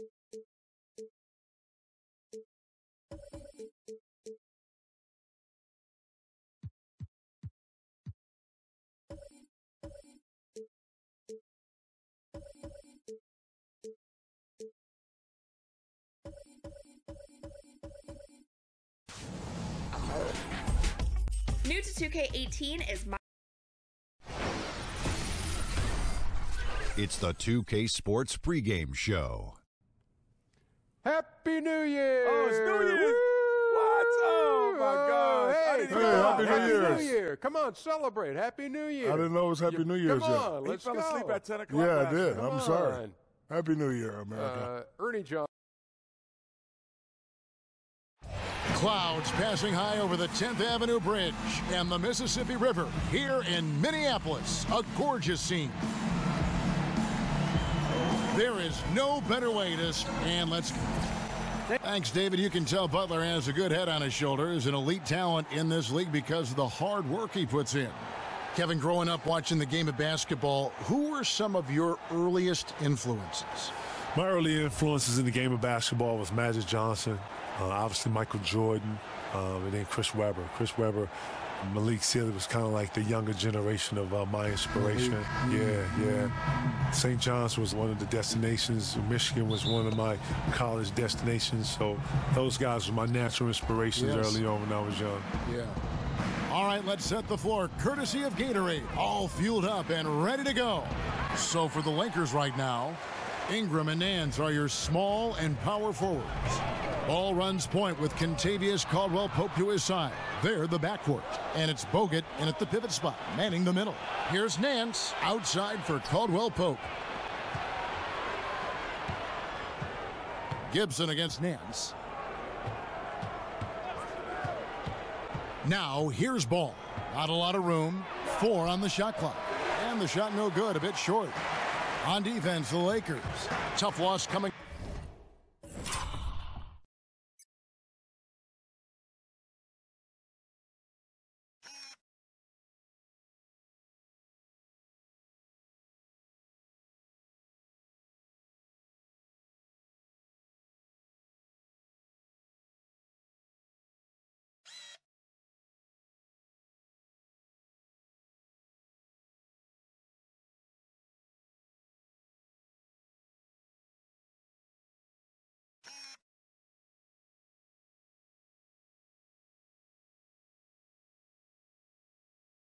New to 2K18 is It's the 2K Sports pregame show. Happy New Year! Oh, it's New Year! What? Oh, my gosh. Hey, Happy New Year! Come on, celebrate. Happy New Year. I didn't know it was Happy New Year's yet. yet. Come on, let's go. He fell asleep at 10 o'clock. Yeah, I did. Come I'm on. sorry. Happy New Year, America. Ernie John. Clouds passing high over the 10th Avenue Bridge and the Mississippi River here in Minneapolis. A gorgeous scene. There is no better way to... And let's... Thanks, David. You can tell Butler has a good head on his shoulders, an elite talent in this league because of the hard work he puts in. Kevin, growing up watching the game of basketball, who were some of your earliest influences? My early influences in the game of basketball was Magic Johnson, obviously Michael Jordan, and then Chris Webber. Chris Webber, Malik Sealy was kind of like the younger generation of my inspiration. Yeah. St. John's was one of the destinations. Michigan was one of my college destinations. So those guys were my natural inspirations early on when I was young. Yeah. All right, let's set the floor. Courtesy of Gatorade, all fueled up and ready to go. So for the Lakers right now, Ingram and Nance are your small and power forwards. Ball runs point with Kentavious Caldwell-Pope to his side. They're the backcourt. And it's Bogut in at the pivot spot, manning the middle. Here's Nance outside for Caldwell-Pope. Gibson against Nance. Now here's Ball. Not a lot of room. 4 on the shot clock. And the shot no good, a bit short. On defense, the Lakers. Tough loss coming.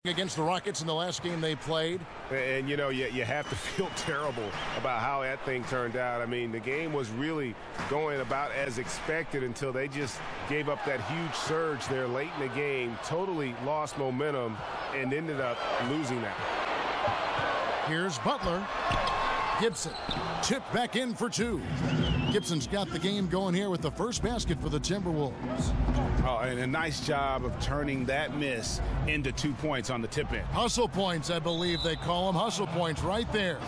Against the Rockets in the last game they played. And, you know, you have to feel terrible about how that thing turned out. I mean, the game was really going about as expected until they just gave up that huge surge there late in the game, totally lost momentum, and ended up losing that. Here's Butler. Gibson tipped back in for 2. Gibson's got the game going here with the first basket for the Timberwolves. Oh, and a nice job of turning that miss into 2 points on the tip in. Hustle points, I believe they call them. Hustle points right there.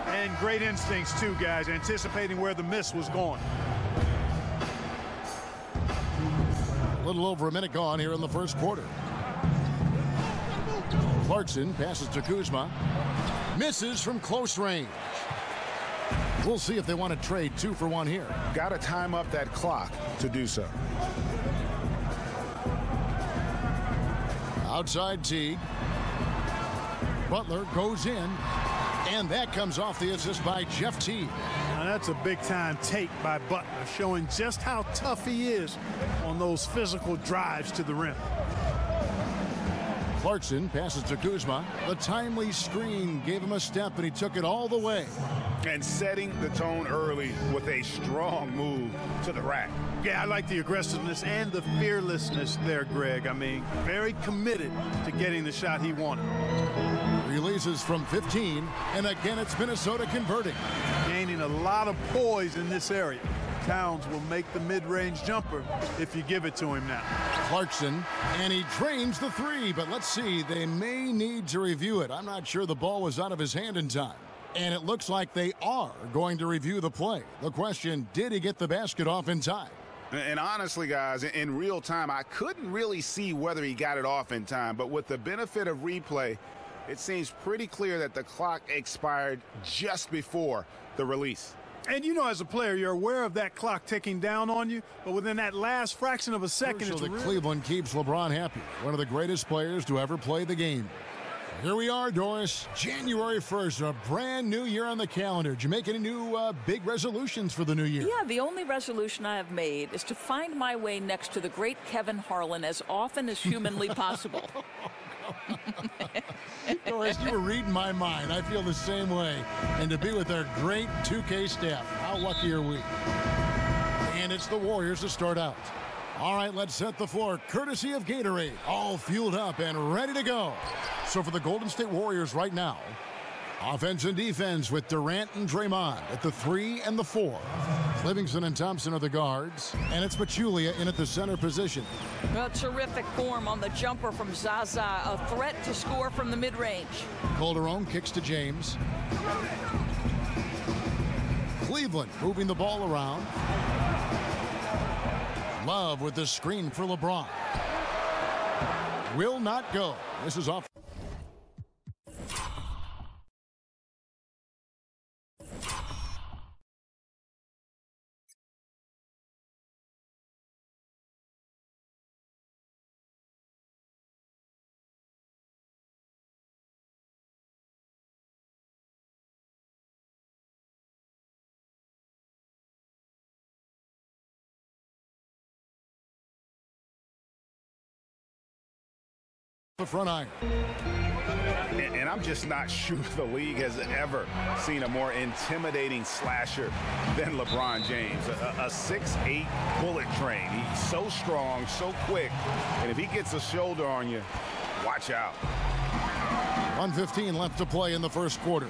And great instincts, too, guys, anticipating where the miss was going. A little over a minute gone here in the first quarter. Clarkson passes to Kuzma. Misses from close range. We'll see if they want to trade 2 for 1 here. Got to time up that clock to do so. Outside Teague. Butler goes in. And that comes off the assist by Jeff Teague. Now that's a big-time take by Butler, showing just how tough he is on those physical drives to the rim. Clarkson passes to Kuzma. The timely screen gave him a step, and he took it all the way. And setting the tone early with a strong move to the rack. Yeah, I like the aggressiveness and the fearlessness there, Greg. I mean, very committed to getting the shot he wanted. Releases from 15, and again it's Minnesota converting. Gaining a lot of poise in this area. Towns will make the mid-range jumper if you give it to him now. Clarkson, and he drains the 3, but let's see, they may need to review it. I'm not sure the ball was out of his hand in time. And it looks like they are going to review the play. The question, did he get the basket off in time? And honestly, guys, in real time, I couldn't really see whether he got it off in time. But with the benefit of replay, it seems pretty clear that the clock expired just before the release. And you know, as a player, you're aware of that clock ticking down on you, but within that last fraction of a second, it's really... Cleveland keeps LeBron happy. One of the greatest players to ever play the game. Here we are, Doris. January 1st, a brand new year on the calendar. Did you make any new big resolutions for the new year? Yeah, the only resolution I have made is to find my way next to the great Kevin Harlan as often as humanly possible. Doris, you were reading my mind. I feel the same way. And to be with our great 2K staff, how lucky are we? And it's the Warriors to start out. All right, let's set the floor, courtesy of Gatorade. All fueled up and ready to go. So for the Golden State Warriors right now, offense and defense with Durant and Draymond at the 3 and the 4. Livingston and Thompson are the guards, and it's Pachulia in at the center position. A terrific form on the jumper from Zaza, a threat to score from the mid-range. Calderon kicks to James. Cleveland moving the ball around. Love with the screen for LeBron. Will not go. This is off. The front iron. And I'm just not sure the league has ever seen a more intimidating slasher than LeBron James. A 6'8" bullet train. He's so strong, so quick. And if he gets a shoulder on you, watch out. 1:15 left to play in the first quarter.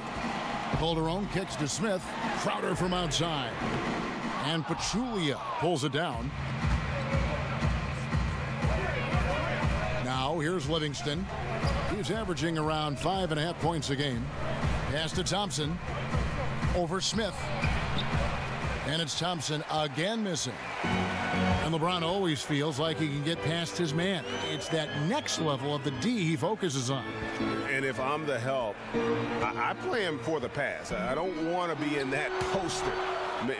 Calderon kicks to Smith. Crowder from outside. And Pachulia pulls it down. Now here's Livingston. He's averaging around 5.5 points a game. Pass to Thompson. Over Smith. And it's Thompson again missing. And LeBron always feels like he can get past his man. It's that next level of the D he focuses on. And if I'm the help, I play him for the pass. I don't want to be in that poster.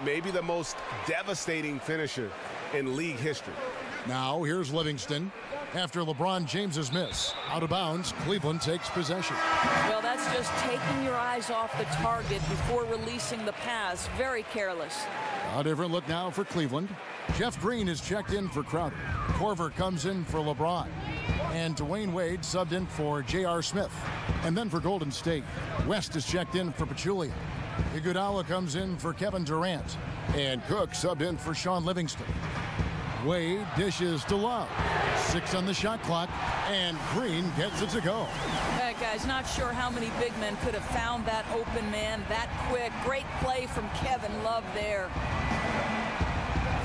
Maybe the most devastating finisher in league history. Now here's Livingston. After LeBron James's miss. Out of bounds, Cleveland takes possession. Well, that's just taking your eyes off the target before releasing the pass. Very careless. A different look now for Cleveland. Jeff Green is checked in for Crowder. Korver comes in for LeBron. And Dwayne Wade subbed in for J.R. Smith. And then for Golden State, West is checked in for Pachulia. Iguodala comes in for Kevin Durant. And Cook subbed in for Sean Livingston. Wade dishes to Love. 6 on the shot clock, and Green gets it to go. Guys, not sure how many big men could have found that open man that quick. Great play from Kevin Love there.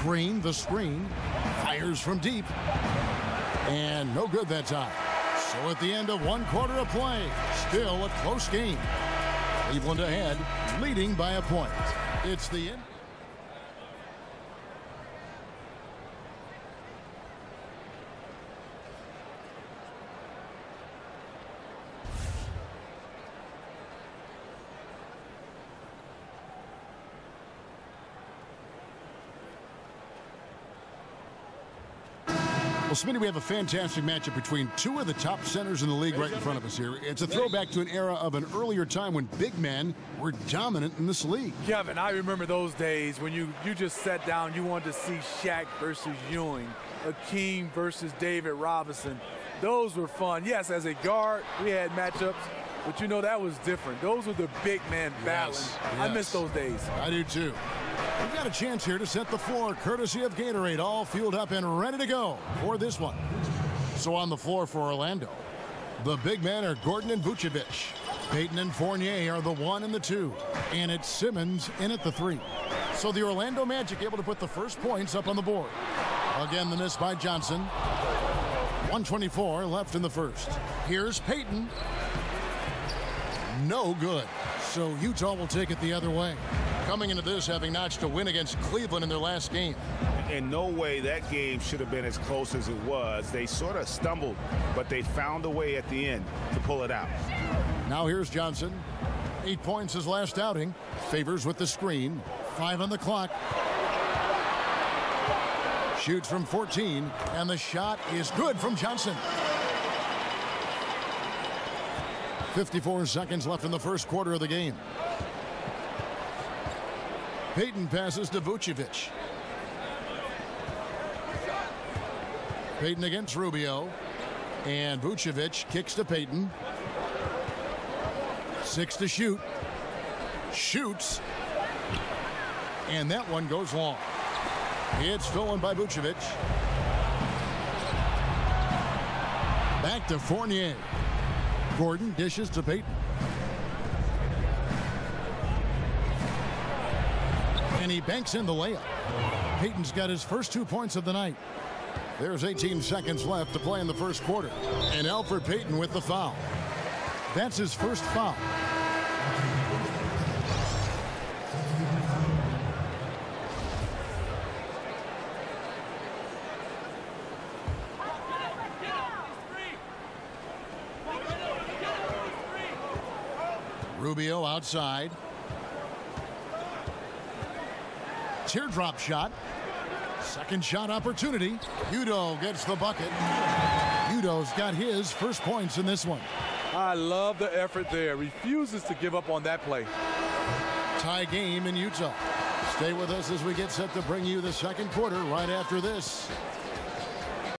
Green, the screen, fires from deep, and no good that time. So at the end of 1 quarter of play, still a close game. Cleveland ahead, leading by a point. It's the end. Well, Smitty, we have a fantastic matchup between two of the top centers in the league right in front of us here. It's a throwback to an era of an earlier time when big men were dominant in this league. Kevin, I remember those days when you just sat down, you wanted to see Shaq versus Ewing, Hakeem versus David Robinson. Those were fun. Yes, as a guard, we had matchups, but you know that was different. Those were the big men battling. Yes. I miss those days. I do too. We've got a chance here to set the floor, courtesy of Gatorade, all fueled up and ready to go for this one. So on the floor for Orlando, the big men are Gordon and Vucevic. Payton and Fournier are the 1 and the 2. And it's Simmons in at the 3. So the Orlando Magic able to put the first points up on the board. Again, the miss by Johnson. 1:24 left in the first. Here's Payton. No good. So Utah will take it the other way. Coming into this, having notched a win against Cleveland in their last game. In no way that game should have been as close as it was. They sort of stumbled, but they found a way at the end to pull it out. Now here's Johnson. 8 points his last outing. Favors with the screen. 5 on the clock. Shoots from 14, and the shot is good from Johnson. 54 seconds left in the first quarter of the game. Payton passes to Vucevic. Payton against Rubio. And Vucevic kicks to Payton. 6 to shoot. Shoots. And that one goes long. It's stolen by Vucevic. Back to Fournier. Gordon dishes to Payton. And he banks in the layup. Payton's got his first 2 points of the night. There's 18 seconds left to play in the first quarter. And Elfrid Payton with the foul. That's his first foul. Rubio outside. Teardrop shot. Second shot opportunity. Udoh gets the bucket. Udoh's got his first points in this one. I love the effort there. Refuses to give up on that play. Tie game in Utah. Stay with us as we get set to bring you the second quarter right after this.